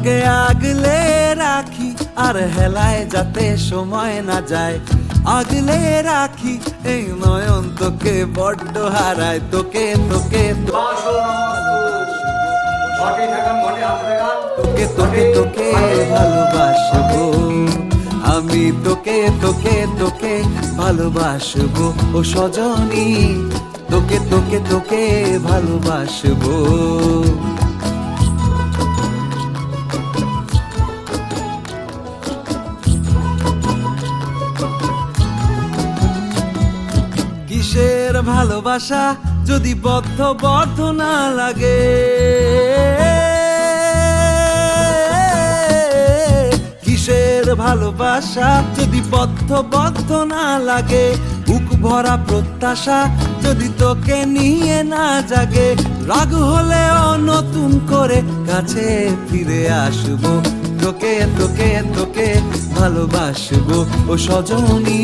তোকে আগলে রাখি আর হেলায় যাতে সময় না যায়, আগলে রাখি এই নয়ন তোকে বড্ড হারায়, তোকে তোকে তোকে তোকে তোকে ভালোবাসবো আমি, তোকে তোকে তোকে ভালোবাসবো ও সজনী, তোকে তোকে তোকে ভালোবাসবো। কিসের ভালোবাসা যদি বদ্ধ না লাগে, কিসের ভালোবাসা যদি বদ্ধ না লাগে, বুক ভরা প্রত্যাশা যদি তোকে নিয়ে না জাগে, রাগ হলেও নতুন করে কাছে ফিরে আসবো, তোকে তোকে তোকে ভালোবাসবো ও সজনী,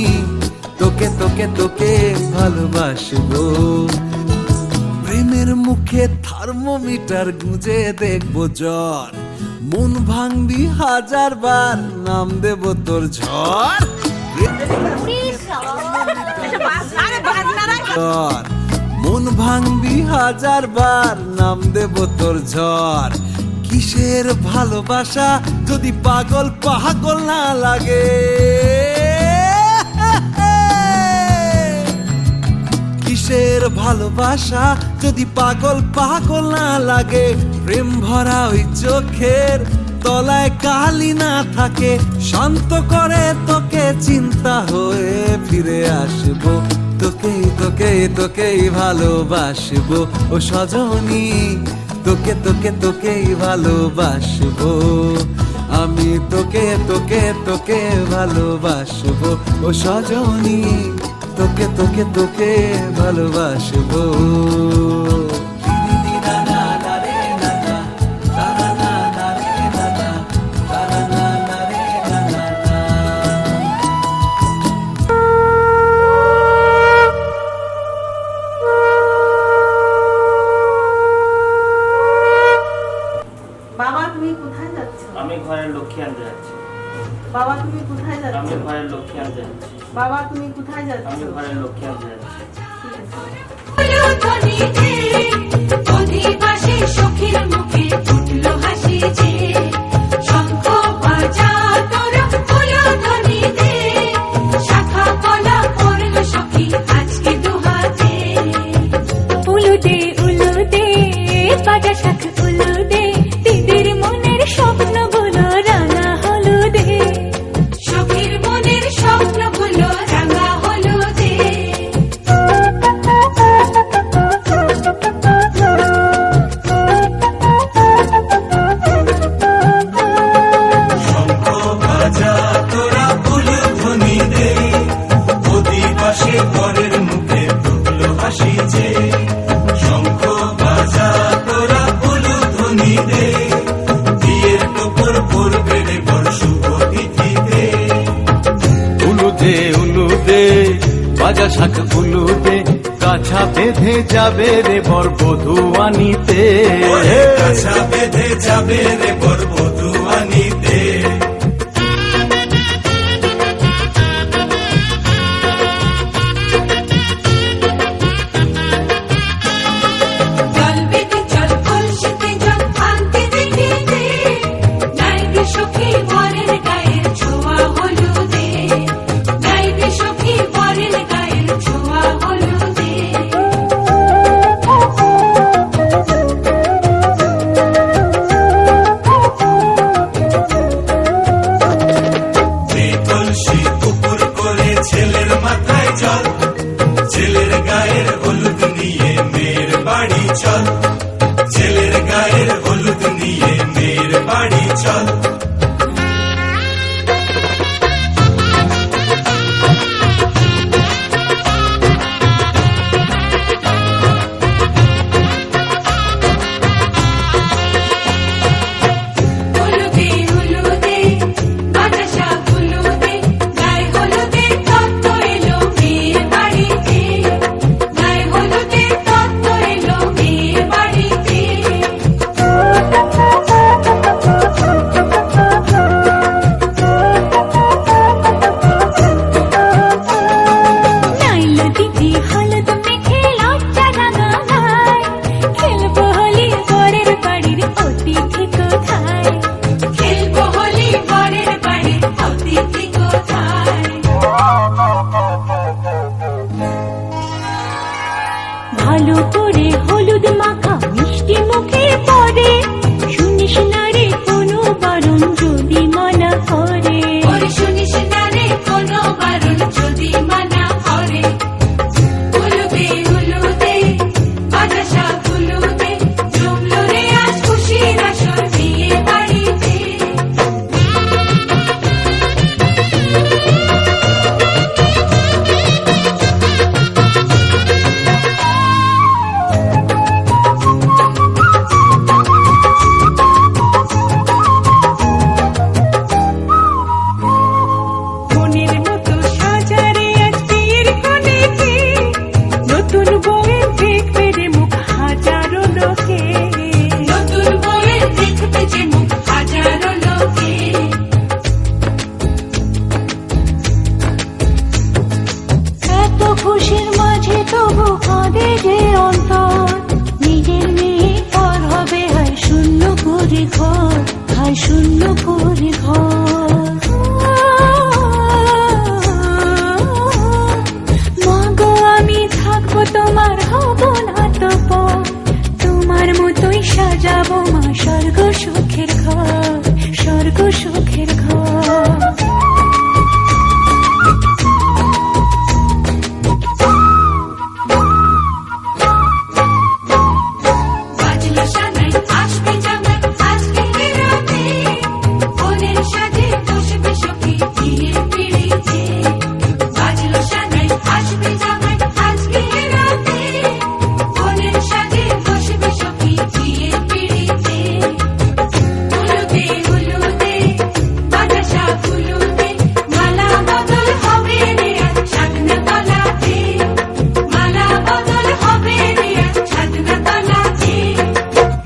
তোকে তোকে তোকে ভালোবাসবো। প্রেমের মুখে থার্মোমিটার গুঁজে দেখবো জ্বর, মন ভাঙবি 1000 বার নাম দেব তোর ঝড়, মন ভাঙবি 1000 বার নাম দেব তোর ঝড়। কিসের ভালোবাসা যদি পাগল না লাগে, কিসের ভালোবাসা যদি পাগল না লাগে, প্রেম ভরা ওই চোখের তলায় কালি না থাকে, শান্ত করে তোকে চিন্তা হয়ে ফিরে আসবো, তোকে তোকে তোকেই ভালোবাসবো ও সজনী, তোকে তোকে তোকেই ভালোবাসবো আমি, তোকে তোকে তোকে ভালোবাসবো ও সজনী, তোকে তোকে তোকে ভালোবাসবো। বাবা তুমি কোথায় যাচ্ছ? আমি ঘরের লক্ষ্মী আনতে যাচ্ছি। বাবা তুমি কোথায় যাচ্ছ? আমি ঘরের লক্ষ্মী আনতে যাচ্ছি। বাবা তুমি কোথায় যাচ্ছ? আমি ঘরের লক্ষ্মী আনতে যাচ্ছি। বাজা শাখ উলুদে, কাছা বেঁধে যাবে রে বর বধূ আনিতে, কাছা বেঁধে যাবে রে বর বধূ আনিতে। ছেলের গায়ের হলুদ নিয়ে মেয়ের বাড়ি চল, ছেলের গায়ের হলুদ নিয়ে মেয়ের বাড়ি চল। খুশির মাঝে তবু কাঁদে যে অন্তর, নিজের মেয়ে পর হবে হায় শূন্য করে ঘর, হায় শূন্য করে ঘর। মা গো আমি থাকবো তোমার, হব না তো পর, তোমার মতোই সাজাবো মা স্বর্গ সুখের ঘর, স্বর্গ সুখের ঘর। বাজলো সানাই আসবে জামাই আজকে রাতে, বোনের সাথে বসবে সখী বিয়ের পিড়িতে। বাজলো সানাই আসবে জামাই আজকে রাতে, বোনের সাথে বসবে সখী বিয়ের পিড়িতে। উলুদে উলুদে বাতাসা ফুলুদে, মালা বদল হবে রে আজ সাধনা তলাতে, মালা বদল হবে রে আজ সাধনা তলাতে,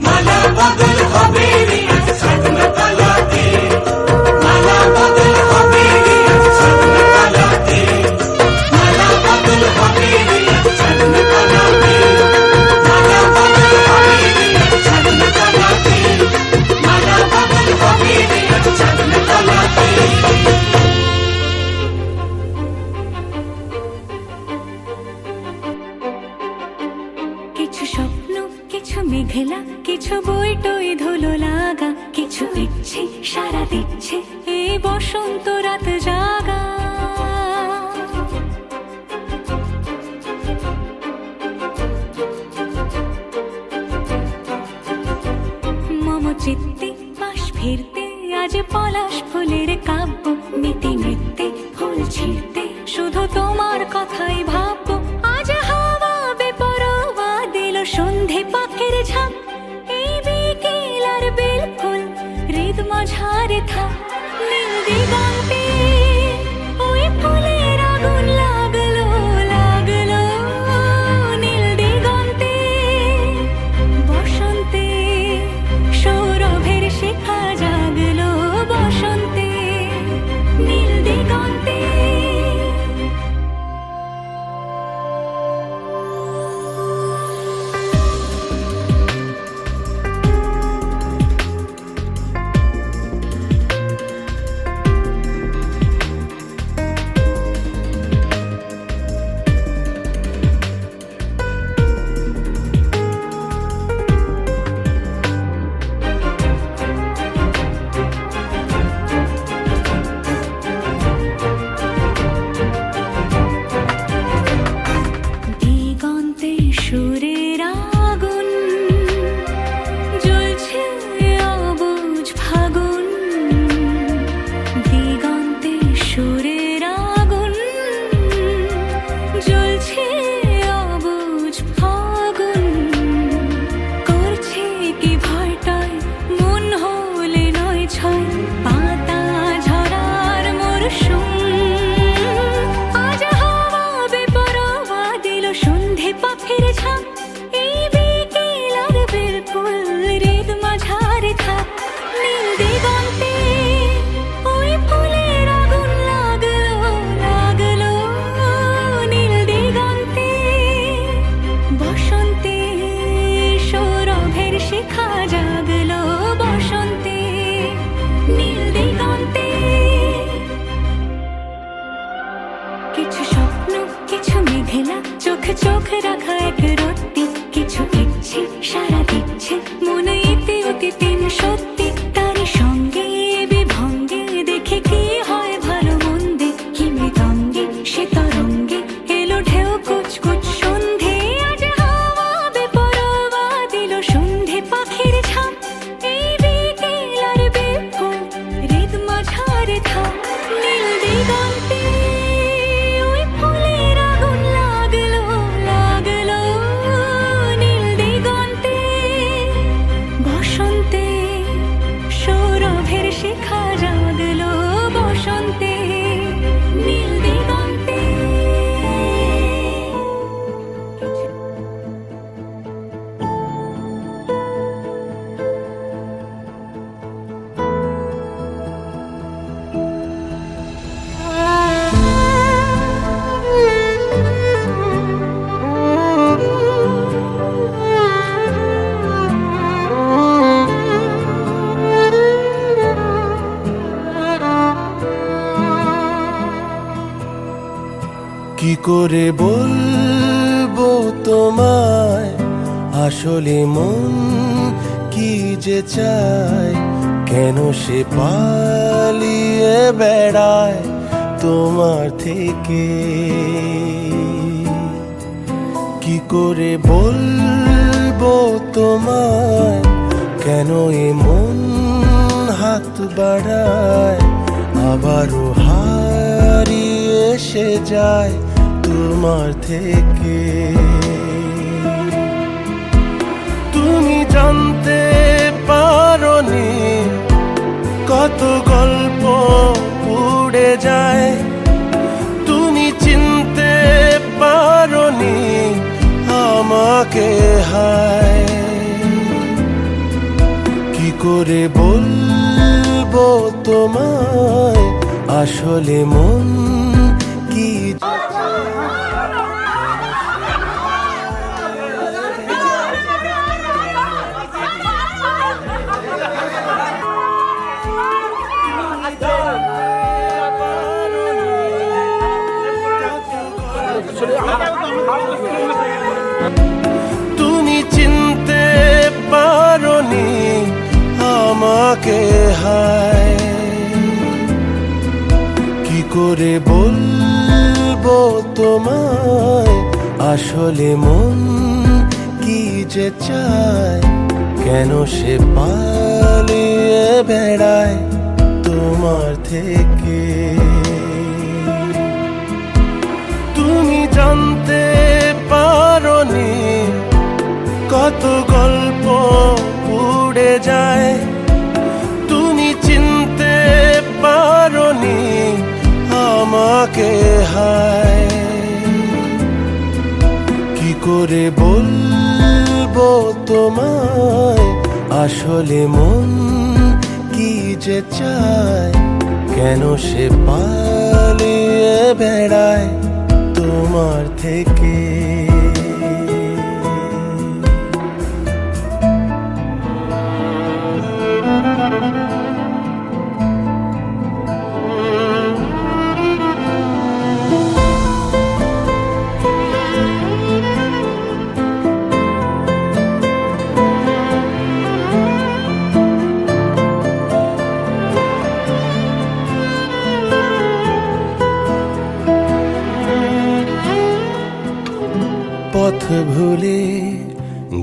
মালা বদল হবে রে আজ সাধনা তলাতে, মালা বদল হবে রে আজ সাধনা তলাতে, মালা বদল হবে রে আজ সাধনা তলাতে, মালা বদল হবে রে আজ সাধনা তলাতে, মালা বদল হবে রে আজ সাধনা তলাতে। কিছু স্বপ্ন কিছু মেঘলা, কিছু বই টই ধুলো লাগা, কিছু ইচ্ছে সারা দিচ্ছে এই বসন্ত রাত জাগা। মম চিত্তে পাশ ফিরতে আজ পলাশ ফুলের কাব্য, নীতি নৃত্যে ফুল ছিঁড়তে শুধু তোমার কথাই ভাববো। আজ হাওয়া বেপরোয়া দিল সন্ধে পাখির ঝাঁক, এই বিকেল আর বেল ফুল হৃদ মাঝারে থাক। নীল দিগন্তে ওই ফুলের আগুন লাগলো লাগলো, নীল দিগন্তে বসন্তে সৌরভের শিখা জাগলো, বসন্তে নীল দিগন্তে। দিগন্তে সুরের আগুন জ্বলছে অবুঝ ফাগুন, দিগন্তে সুরের আগুন জ্বলছে অবুঝ ফাগুন। করছে কি ভয়টায় মন হলে নয় ছয়, পাতা ঝরার মরশুম। আজ হাওয়া বেপরোয়া দিল সন্ধে পাখির ঝাঁক, এই বিকেল আর বেল ফুল হৃদ মাঝারে থাক। নীল দিগন্তে ওই ফুলের আগুন লাগলো লাগলো, নীল দিগন্তে বসন্তে সৌরভের শিখা জাগলো, বসন্তে নীল দিগন্তে। কিছু স্বপ্ন কিছু মেঘলা, চোখ চোখ রাখা এক রত্তি, কিছু ইচ্ছে সারা দিচ্ছে মন এতে অতি তিন সত্যি। তারই সঙ্গে বিভঙ্গে দেখে কি হয় ভালো মন্দে, কি মৃদঙ্গে সে তরঙ্গে এলো ঢেউ কুচকুচ সন্ধে। আজ হাওয়া বেপরোয়া দিল সন্ধে পাখির ঝাঁক, এই বিকেল আর বেল ফুল হৃদ মাঝারে থাক। নীল দিগন্তে ওই ফুলের আগুন লাগলো লাগলো, নীল দিগন্তে বসন্তে করে বলবো তোমায় আসলে মন কি যে চায়, কেন সে পালিয়ে বেড়ায় তোমার থেকে। কি করে বলবো তোমায় কেন এ মন হাত বাড়ায়, আবারও হারিয়ে এসে যায় তোমার থেকে। তুমি জানতে পারোনি কত গল্প উড়ে যায়, তুমি চিনতে পারোনি আমাকে হায়। কি করে বলবো তোমায় আসলে মন কি। তুমি চিনতে পারোনি আমাকে হায়। কি করে বলবো তোমায় আসলে মন কি যে চায়, কেন সে পালিয়ে বেড়ায় তোমার থেকে। তুমি জানতে পারোনি কত গল্প উড়ে যায়, তুমি চিনতে পারোনি আমাকে হায়। কি করে বলবো তোমায় আসলে মন কি যে চায়, কেন সে পালিয়ে বেড়ায় তোমার থেকে। পথ ভুলে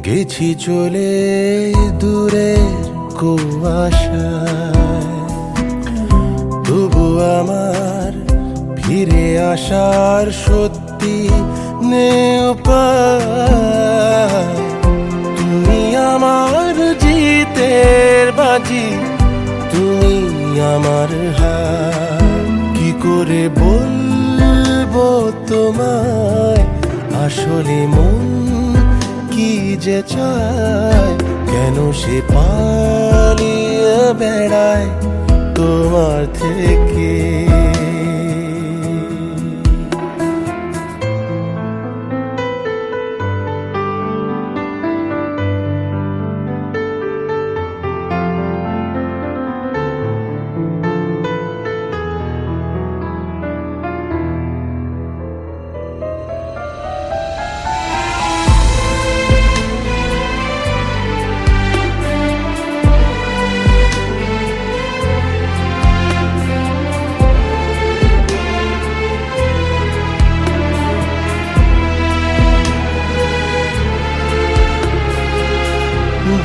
গেছি চলে দূরের কুয়াশায়, তবু আমার ফিরে আসার সত্যি নেই উপায়। তুমি আমার জিতের বাজি, তুমি আমার হার। কি করে বলবো তোমায় আসলে মন কি যে চায়, কেন সে পালিয়ে বেড়ায় তোমার থেকে।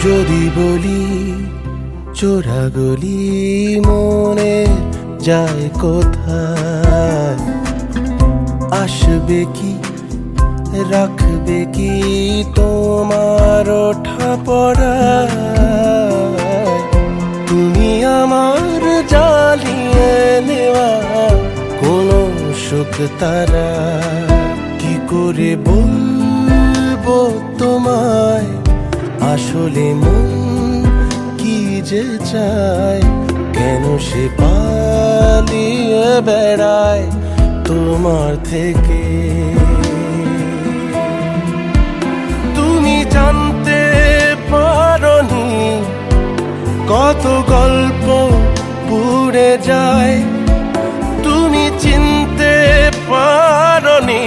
যদি বলি চোরা গলি মনে যায় কোথায়, আসবে কি রাখবে কি তোমার ওঠা পড়া। তুমি আমার জ্বালিয়ে নেওয়া কোনো সুখ তারা। কি করে বলবো তোমায় আসলে মন কি যে চায়, কেন সে পালিয়ে বেড়ায় তোমার থেকে। তুমি জানতে পারোনি কত গল্প পুড়ে যায়, তুমি চিনতে পারোনি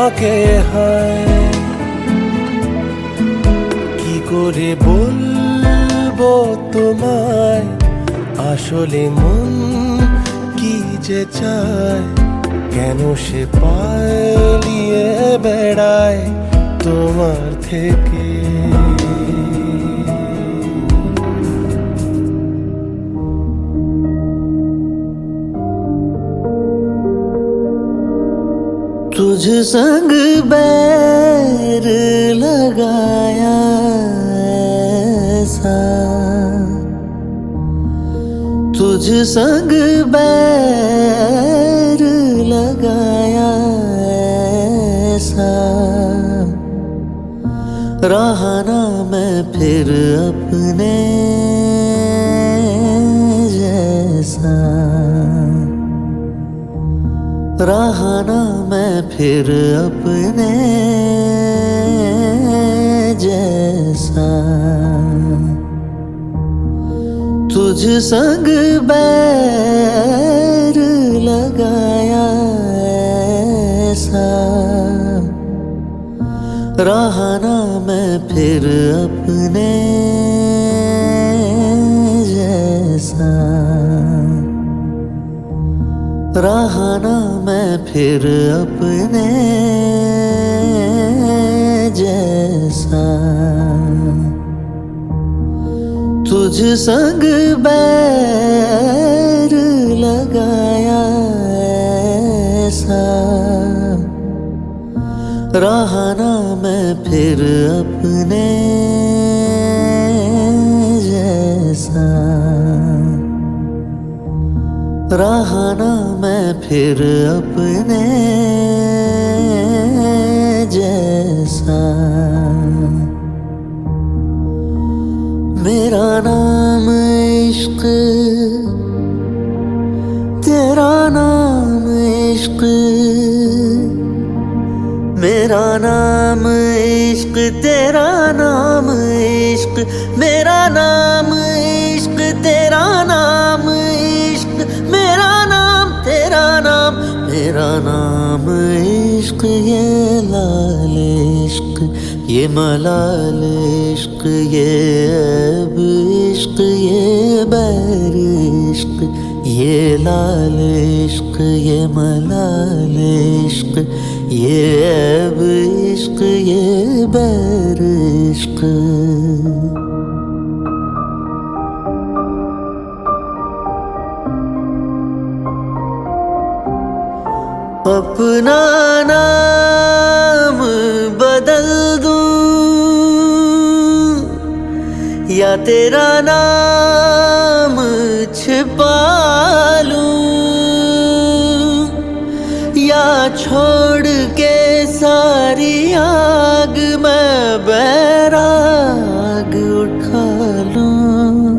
তোমাকে হয় কি করে বলবো তোমায় আসলে মন কি যে চায় কেন সে পালিয়ে বেড়ায় তোমার থেকে तुझ संग बैर लगाया ऐसा तुझ संग बैर लगाया ऐसा रहा ना मैं फिर अपने जैसा रहा ना मैं फिर अपने जैसा तुझ संग बैर लगाया ऐसा रहा ना मैं फिर अपने जैसा रहा ना मैं फिर अपने जैसा तुझ संग बैर लगाया ऐसा रहा ना मैं फिर अपने जैसा रहा ना मैं फिर अपने जैसा मेरा नाम इश्क तेरा नाम इश्क मेरा नाम इश्क तेरा नाम इश्क मेरा नाम इश्क तेरा नाम इश्क मेरा नाम तेरा नाम मेरा नाम इश्क ये लाल इश्क ये मलाल इश्क ये ऐब इश्क ये बैर इश्क ये लाल इश्क ये मलाल इश्क ये ऐब इश्क ये बैर इश्क अपना नाम बदल दूं या तेरा नाम छिपा लूं या छोड़ के सारी आग मैं बैराग उठा लूं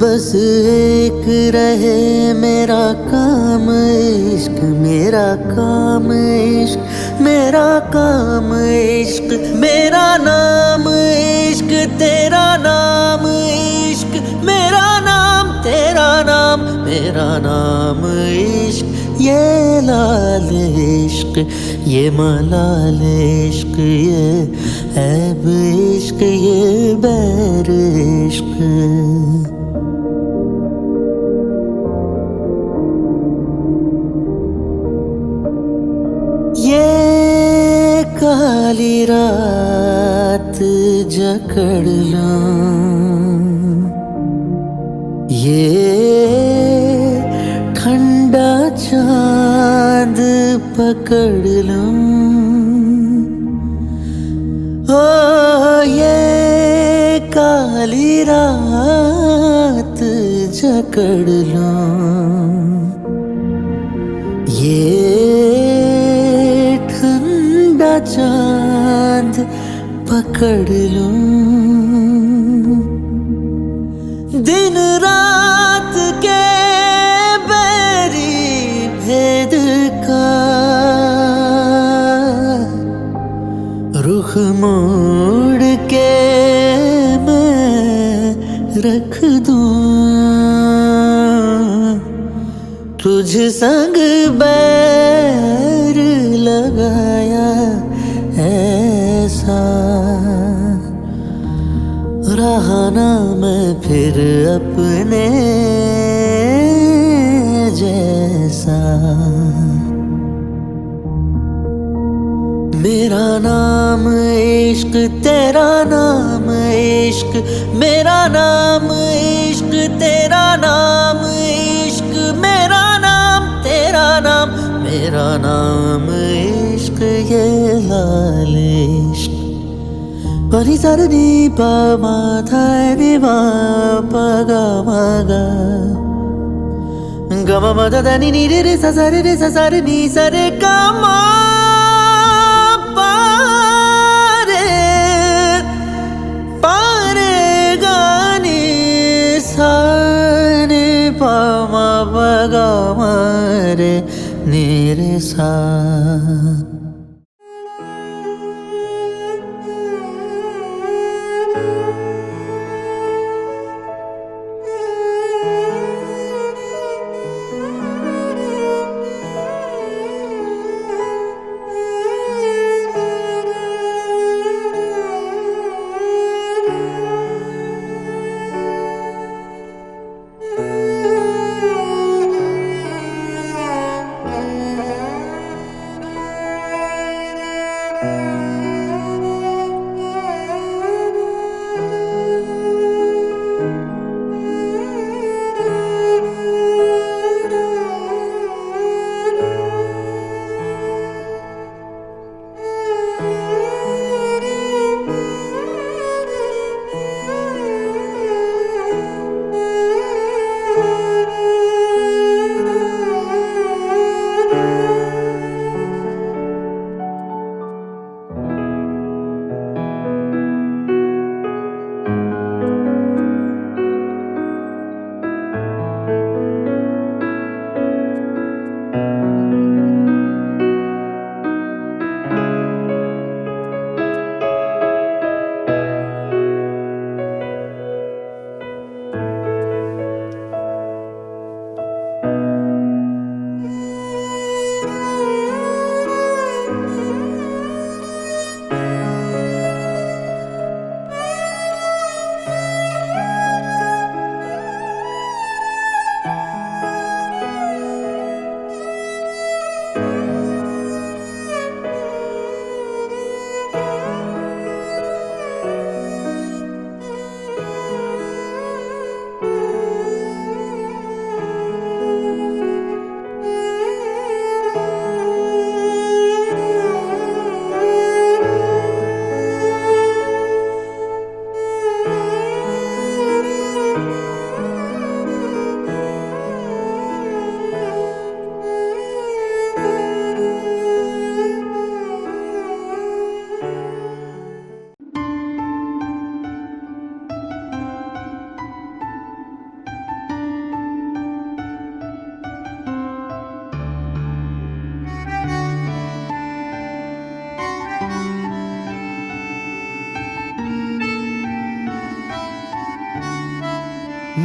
बस एक रहे मेरा काम इश्क मेरा काम इश्क मेरा काम इश्क मेरा नाम इश्क तेरा नाम इश्क मेरा नाम तेरा नाम मेरा नाम इश्क ये लाल इश्क ये मलाल इश्क ये ऐब इश्क ये बैर इश्क ये काली रात जकड़ लूं ये ठंडा चांद पकड़ लूं ओ ये काली रात जकड़ लूं ये ठंडा चांद पकड़ लूं दिन रात के बैरी भेद का रुख मोड़ के मैं रख दूं तुझ संग बैर लगाया ऐसा रहा ना मैं फिर अपने जैसा। मेरा नाम इश्क तेरा नाम इश्क, मेरा नाम इश्क तेरा नाम इश्क, मेरा नाम तेरा नाम, मेरा नाम इश्क ये लाल इश्क। परी सरनी पा माथा नि मा पा गा मा गा गा मा मा दा दा नि रे रे सा रे नि सा रे गा मा पामा बगा मारे नीरे सा।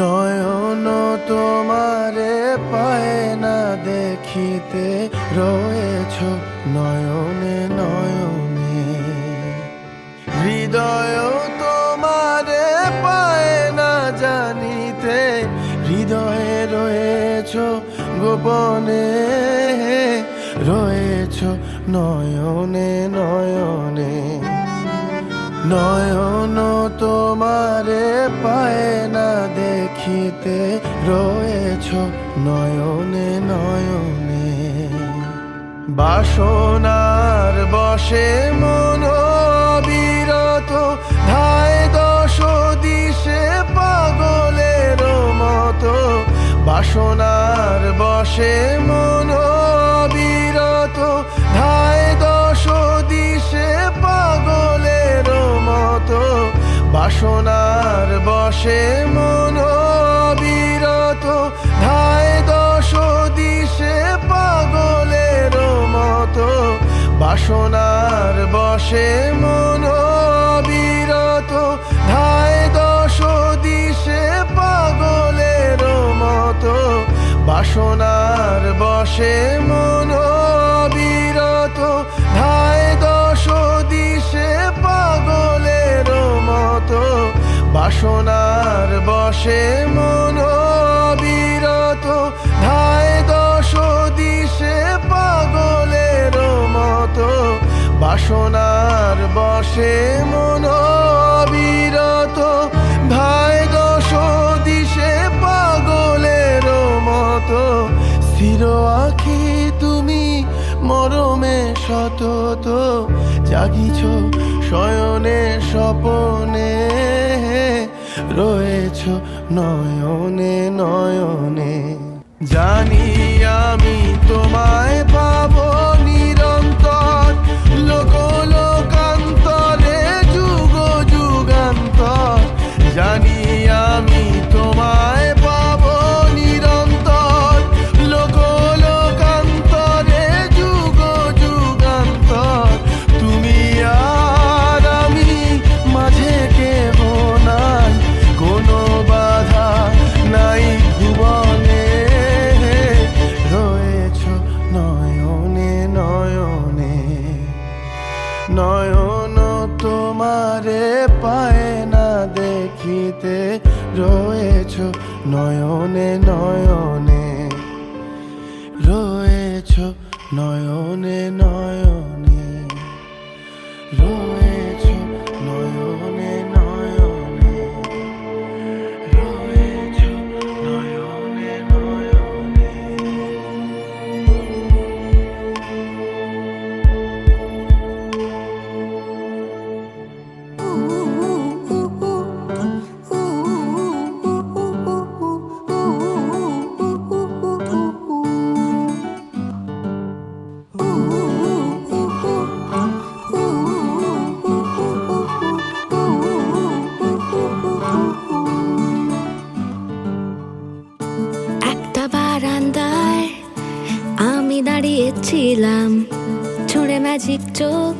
নয়ন তোমারে পায় না দেখিতে, রয়েছ নয়নে নয়নে। হৃদয় তোমারে পায় না জানিতে, হৃদয়ে রয়েছ গোপনে, রয়েছ নয়নে নয়নে। নয়ন তোমারে পায় না দেখিতে, রয়েছ নয়নে নয়নে। বাসনার বশে মন বিরত, ধায় দশ দিশে পাগলের মতো। বাসনার বশে মন বিরত, ধায় দশ দিশে পাগলের মতো। বাসনার বশে মন বিরত, ধায় দশ দিশে পাগলের মতো। বাসনার বশে মন বিরত, ধায় দশ দিশে পাগলের মতো। বাসনার বশে মন বিরত, ধায় দশ বাসনার বশে মন বিরত ধায় দশ দিশে পাগলের মতো বাসনার বশে মন বিরত ধায় দশ দিশে পাগলের মতো স্থির আঁখি তুমি মরমে সতত জাগিছ শয়নে স্বপনে রয়েছ নয়নে নয়নে জানি আমি তোমায় পাবো নিরন্তর লোক লোকান্তরে যুগ যুগান্তর জানি আমি তোমায় পাবো নিরন্তর লোক লোকান্তরে যুগ যুগান্তর তুমি আর আমি মাঝে কেহ নাই কোনো বাধা নাই ভুবনে রয়েছ নয়নে নয়নে নয়ন তোমারে পায় না দেখিতে রয়েছ নয়নে নয়নে রয়েছ নয়নে নয়নে রয়েছ নয়নে নয়নে রয়েছ নয়নে নয়নে একটা বারান্দায় আমি দাঁড়িয়েছিলাম ছুঁড়ে ম্যাজিক চোখ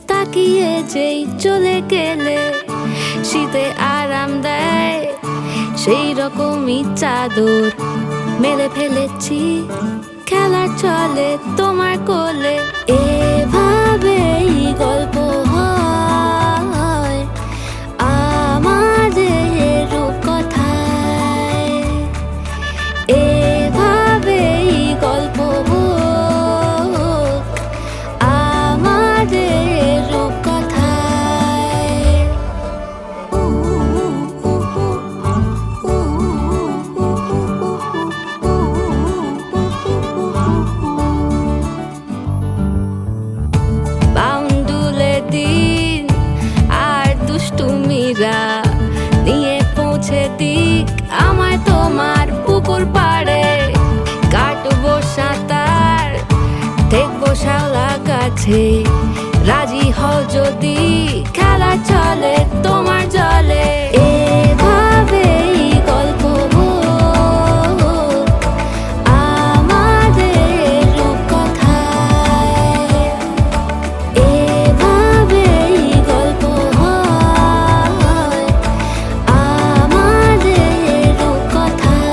তাকিয়ে যেই চলে গেলে শীতে আরাম দেয় সেই রকমই চাদর মেলে ফেলেছি খেলার চলে তোমার কোলে এভাবেই গল্প হয় আমাদের রূপকথায় এভাবেই গল্প হোক আমাদের রূপকথায় বাউন্ডুলে দিন আর দুষ্টুমিরা নিয়ে পৌঁছে দিক আমায় তোমার পুকুর পাড়ে কাটবো সাঁতার দেখবো শাওলা গাছে রাজি হও যদি খেলা চলে তোমার জলে এভাবেই গল্প হোক আমাদের রূপকথায় এভাবেই গল্প হয় আমাদের রূপকথায়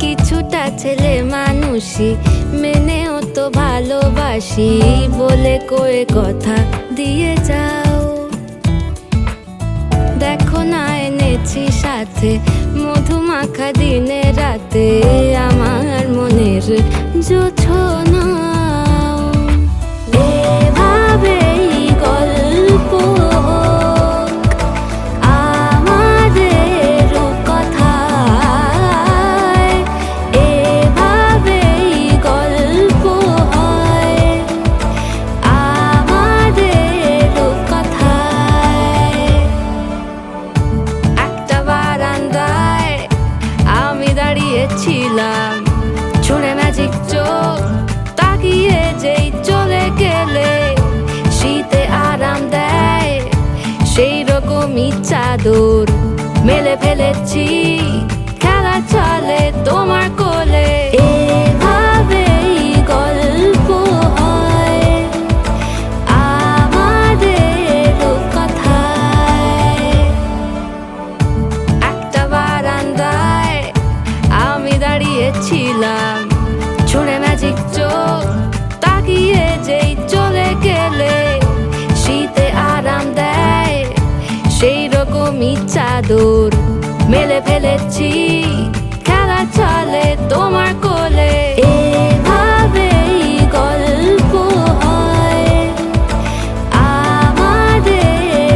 কিছুটা ছেলে মানুষই মেনেও তো ভালোবাসি বলে কয়ে কথা দিয়ে যাও দেখো না এনেছি সাথে মধুমাখা দিনে রাতে আমার মনের জোছনা এভাবেই গল্প হোক আমাদের রূপকথায় এভাবেই গল্প হয় আমাদের রূপকথায় একটা বারান্দায় আমি দাঁড়িয়েছিলাম ছুঁড়ে ম্যাজিক চোখ তাকিয়ে মেলে ফেলেছি খেলা চলে তোমার কোলে এভাবেই গল্প হয় আমাদের রূপকথায়। একটা বারান্দায় আমি দাঁড়িয়েছিলাম ছুঁড়ে ম্যাজিক চোখ তাকিয়ে যেই চলে গেলে শীতে আরাম দেয় সেই রকমই চাদর মেলে ফেলেছি খেলা চলে তোমার কোলে এভাবেই গল্প হয় আমাদের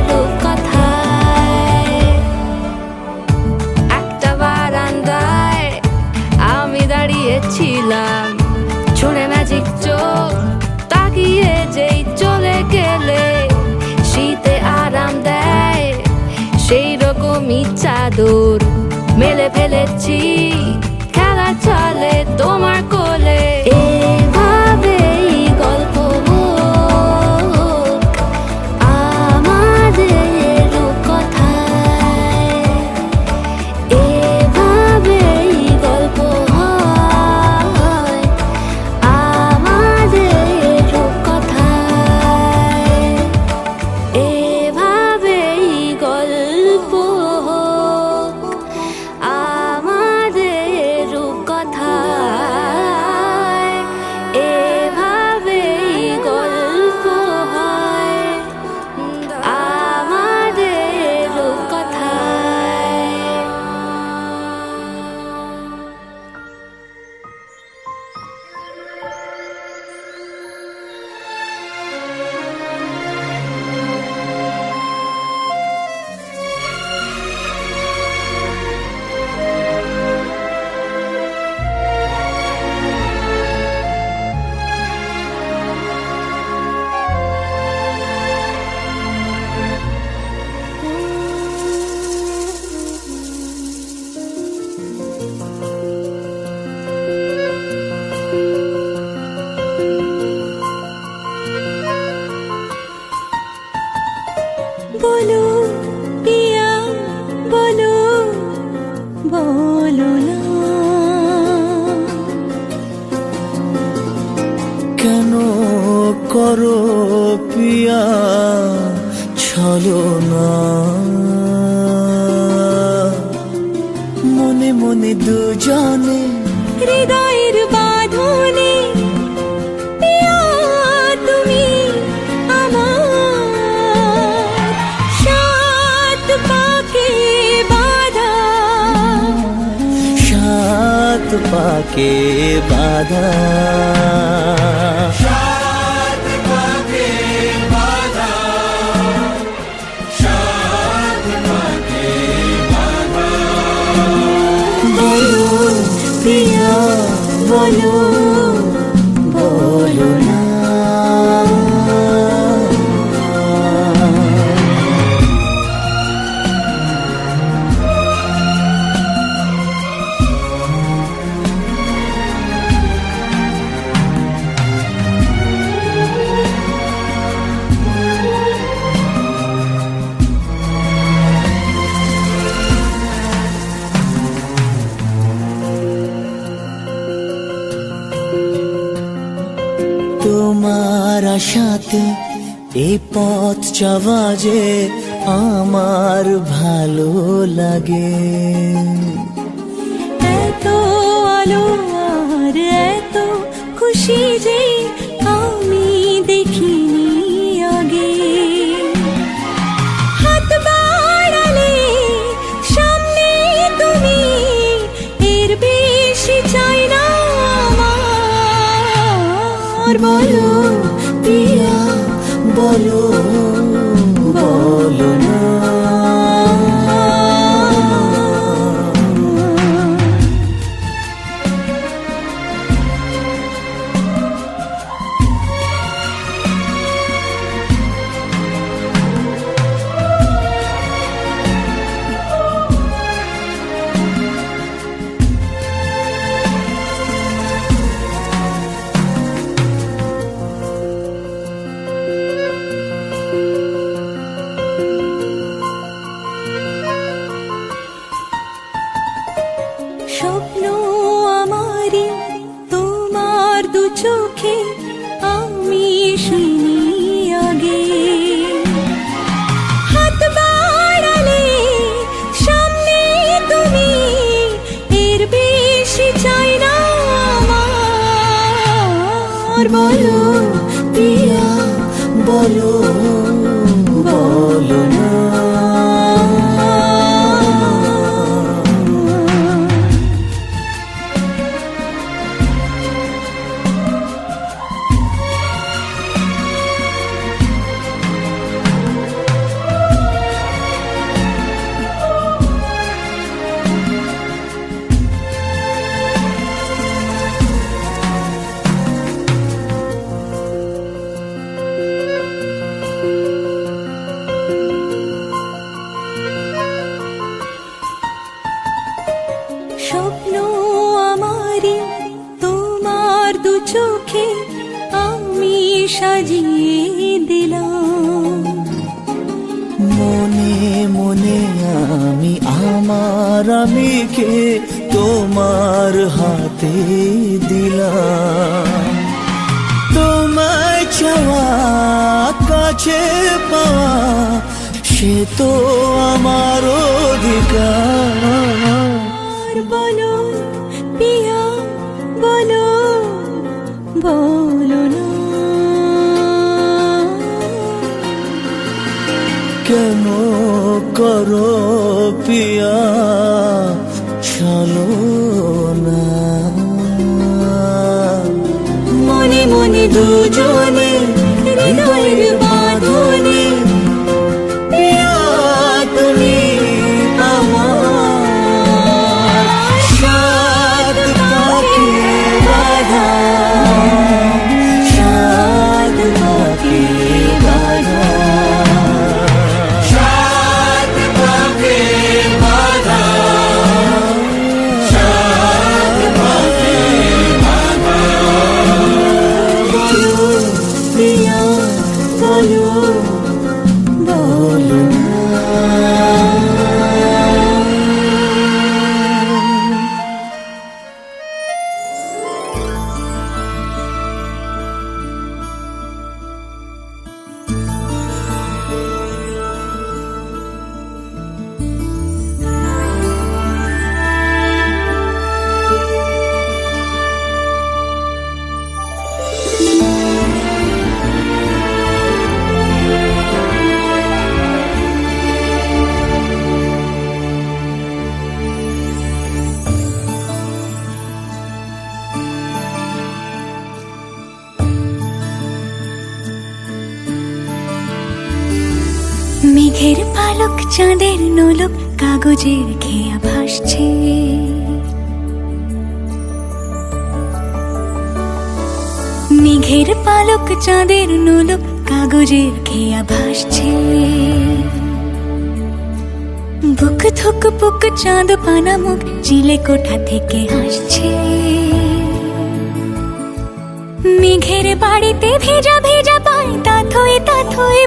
রূপকথায়। একটা বারান্দায় আমি দাঁড়িয়েছিলাম ছুঁড়ে ম্যাজিক চোখ তাকিয়ে যেই চলে গেলে শীতে আরাম দেয় সেই রকমই চাদর মেলে ফেলেছি খেলা চলে তোমার কোলে এভাবেই গল্প হোক আমাদের রূপকথায় এভাবেই গল্প হয় আমাদের রূপকথায় এভাবেই গল্প হোক আমাদের রূপকথায় এভাবেই গল্প হয় আমাদের রূপকথায়। বলো পিয়া বলো বলো না কেন করো পিয়া ছলনা মনে মনে দুজনে হৃদয়ের বাঁধনে পিয়া তুমি আমার সাত পাকে বাঁধা সাত পাকে বাধা বলো পিয়া বলো বলো না তোমার আশাতে এই পথ যাওয়া যে আমার ভালো লাগে এত আলো আর এত খুশি যে আমি দেখিনি আগে হাত বাড়ালে সামনে তুমি এর বেশি চাই না আমার বলো পিয়া বলো বলো না সাজিয়ে দিলাম। মনে মনে আমি আমার আমিকে তোমার হাতে দিলাম। তোমায় চাওয়া কাছে পাওয়া সে তো আমার অধিকার। আর বলো পিয়া বলো বলো না কেন করো পিয়া চলো না। মনে মনে দুজনে হৃদয়ের বাঁধনে পিয়া তুমি আমার সাত পাখি বাঁধা, সাত পাখি বাঁধা, সাত পাখি বাঁধা, সাত পাখি বাঁধা। বলো প্রিয়া বলো বলো মেঘের পালক চাঁদের নোলক কাগজের খেয়া ভাসছে। মেঘের পালক চাঁদের নোলক কাগজের খেয়া ভাসছে। বুক থুক পুক চাঁদ পানা মুখ চিলে কোঠা থেকে হাসছে। মেঘের বাড়িতে ভেজা ভেজা পায় তাথই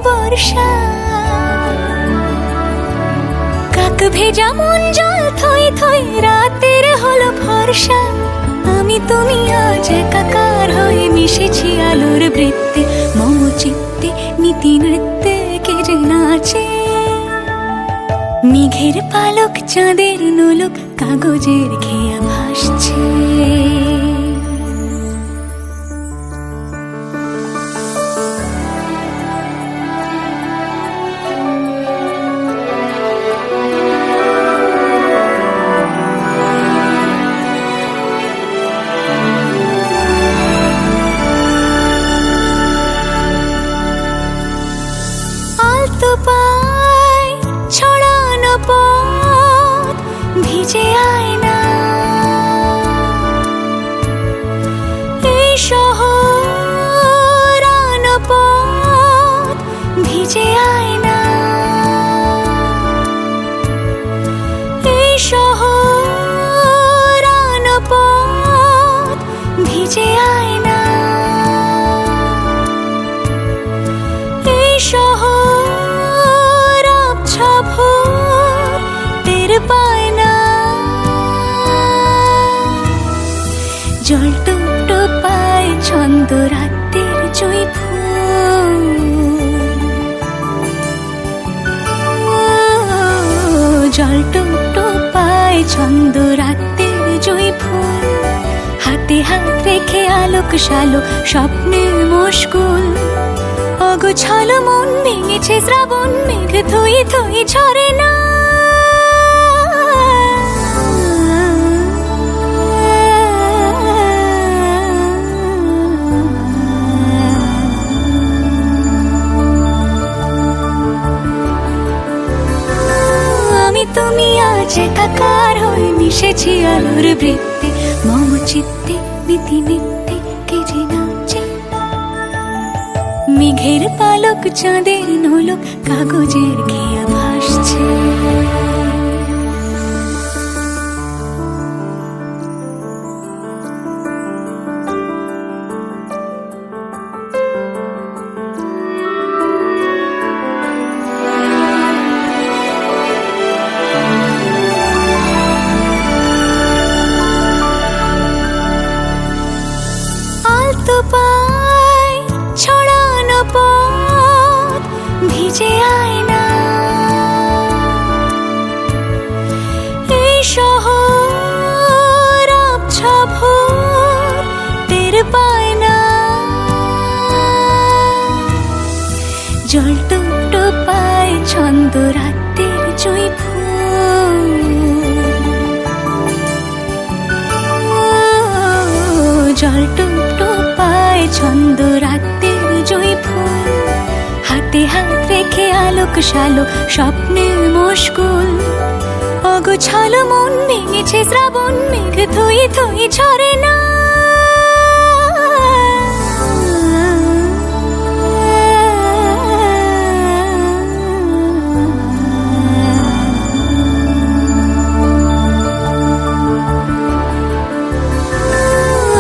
বর্ষা। কাক ভেজা মন জল থই থই রাতের হলো ভরসা। আমি তুমি আজ একাকার হয়ে মিশেছি আলোর বৃত্তে। মম চিত্তে নীতি নৃত্যে কে যে নাচে। মেঘের পালক চাঁদের নোলক কাগজের খেয়া ভাসছে। আলতো পায় ছড়ানো পথ ভিজে আয়না। এই শহরানো পথ ভিজে আয়না। এই শহরানো পথ ভিজে আয়না। এই শহর আবছা ভোর টের পায় না। জল টুকটো পায় ছন্দ রাতের জুঁই ফুল। জল টুকটো পায় ছন্দ রাতের জুঁই ফুল। হাতে হাত রেখে আলোক শালোক স্বপ্নে মশগুল। অগোছালো মন ভেঙেছে শ্রাবণ মেঘ থই থই ঝরে না। আমি তুমি আজ একাকার হয়ে মিশেছি আলোর বৃত্তে। মম চিত্তে নীতি নিত্যে কে যে নাচে। মেঘের পালক চাঁদের নোলক কাগজের খেয়া ভাসছে। যে আয়না, এই শহর আবছা ভোর টের পায় না। জল টুকটো পায় ছন্দ রাতের জুঁই ফুল, জল টুকটো পায় ছন্দ রাতের জুঁই ফুল। হাতে হাত রেখে আলোক শালো স্বপ্নে মশগুল। অগোছালো মন ভেঙেছে শ্রাবণ মেঘ থই থই ঝরে না।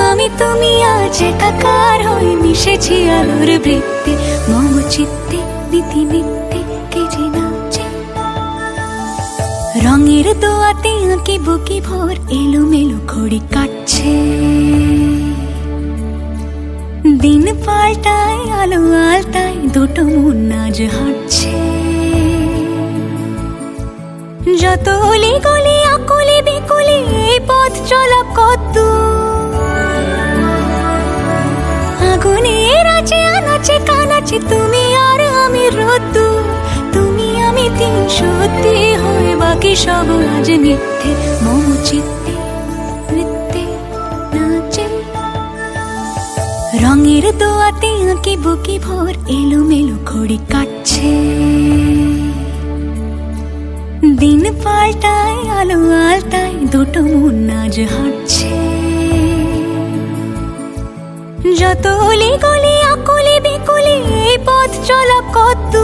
আমি তুমি আজ একাকার হয়ে মিশেছি আলোর বৃত্তে। মম চিত্তে নীতি নিত্যে কে যে নাচে। রঙের দোয়াতে আঁকি বুকি ভোর এলোমেলো ঘড়ি কাটছে। দিন পাল্টায় আলো আলতায় দুটো মন আজ হাঁটছে। যত অলি গলি আকুলি বিকুলি এই পথ চলা কত। আগুনের আছে আনাচে কানাচে তুমি আর আমি রোদ্দু। তুমি আমি তিন সত্যি হয়ে বাকি সব আজ মিথ্যে। মম চিত্তে নৃত্যে নাচে। রঙের দোয়াতে আঁকি বুকি ভোর এলোমেলো ঘড়ি কাটছে। দিন পাল্টায় আলো আলতায় দুটো মন আজ হাঁটছে। যত অলি গলি আকুলি বিকুলি এই পথ চলা কত।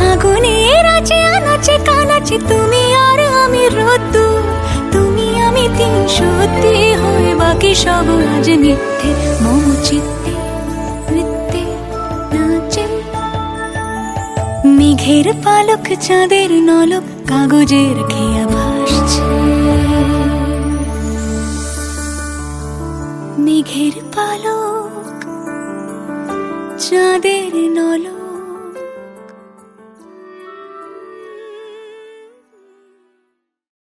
আগুনের আছে আনাচে কানাচে তুমি আর আমি রোদ্দু। তুমি আমি তিন সত্যি হয়ে বাকি সব আজ মিথ্যে। মম চিত্তে নৃত্যে নাচে। মেঘের পালক চাঁদের নলক কাগজের খেয়া ভাসছে। মেঘের পালক চাঁদের নলক